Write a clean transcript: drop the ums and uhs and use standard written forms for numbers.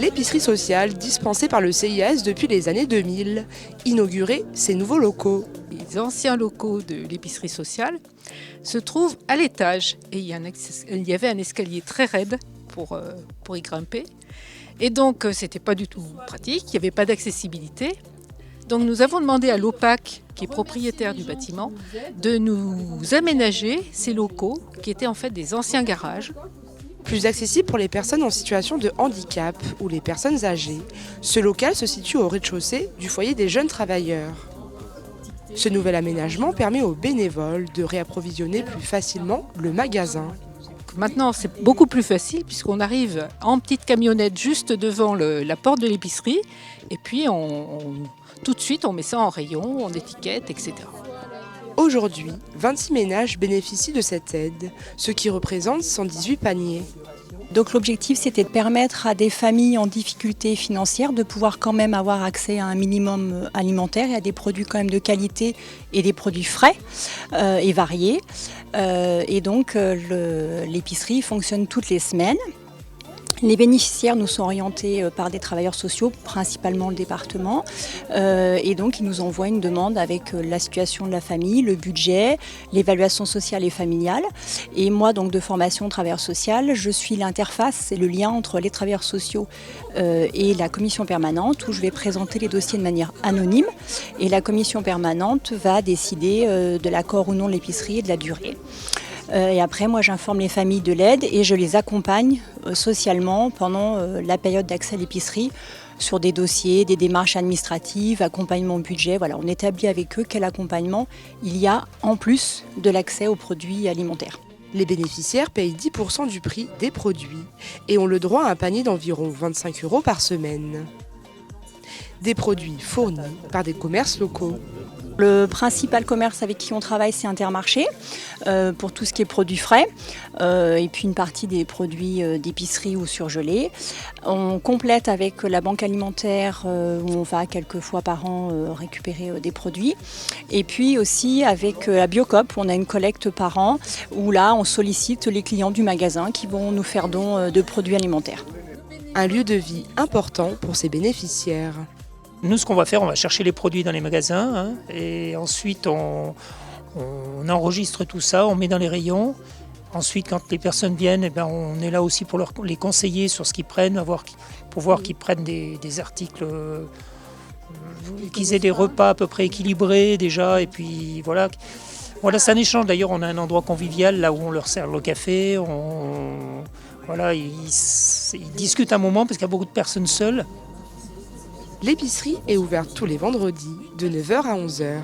l'épicerie sociale dispensée par le CIAS depuis les années 2000, inaugurer ses nouveaux locaux. Les anciens locaux de l'épicerie sociale se trouvent à l'étage et il y avait un escalier très raide pour y grimper. Et donc, c'était pas du tout pratique, il n'y avait pas d'accessibilité. Donc, nous avons demandé à l'OPAC, qui est propriétaire du bâtiment, de nous aménager ces locaux qui étaient en fait des anciens garages. Plus accessible pour les personnes en situation de handicap ou les personnes âgées, ce local se situe au rez-de-chaussée du foyer des jeunes travailleurs. Ce nouvel aménagement permet aux bénévoles de réapprovisionner plus facilement le magasin. Maintenant, c'est beaucoup plus facile puisqu'on arrive en petite camionnette juste devant la porte de l'épicerie et puis tout de suite on met ça en rayon, en étiquette, etc. Aujourd'hui, 26 ménages bénéficient de cette aide, ce qui représente 118 paniers. Donc l'objectif, c'était de permettre à des familles en difficulté financière de pouvoir quand même avoir accès à un minimum alimentaire et à des produits quand même de qualité et des produits frais et variés. Et donc l'épicerie fonctionne toutes les semaines. Les bénéficiaires nous sont orientés par des travailleurs sociaux, principalement le département, et donc ils nous envoient une demande avec la situation de la famille, le budget, l'évaluation sociale et familiale. Et moi, donc de formation travailleur social, je suis l'interface, c'est le lien entre les travailleurs sociaux et la commission permanente, où je vais présenter les dossiers de manière anonyme, et la commission permanente va décider de l'accord ou non de l'épicerie et de la durée. Et après, moi, j'informe les familles de l'aide et je les accompagne socialement pendant la période d'accès à l'épicerie sur des dossiers, des démarches administratives, accompagnement budget. Voilà, on établit avec eux quel accompagnement il y a en plus de l'accès aux produits alimentaires. Les bénéficiaires payent 10% du prix des produits et ont le droit à un panier d'environ 25 € par semaine. Des produits fournis par des commerces locaux. Le principal commerce avec qui on travaille, c'est Intermarché, pour tout ce qui est produits frais, et puis une partie des produits d'épicerie ou surgelés. On complète avec la banque alimentaire, où on va quelques fois par an récupérer des produits. Et puis aussi avec la Biocoop, on a une collecte par an, où là, on sollicite les clients du magasin qui vont nous faire don de produits alimentaires. Un lieu de vie important pour ses bénéficiaires. Nous, ce qu'on va faire, on va chercher les produits dans les magasins et ensuite on enregistre tout ça, on met dans les rayons. Ensuite, quand les personnes viennent, on est là aussi pour les conseiller sur ce qu'ils prennent, pour voir qu'ils prennent des articles, qu'ils aient des repas à peu près équilibrés déjà. Et puis voilà, c'est un échange. D'ailleurs, on a un endroit convivial là où on leur sert le café. Ils discutent un moment parce qu'il y a beaucoup de personnes seules. L'épicerie est ouverte tous les vendredis de 9h à 11h.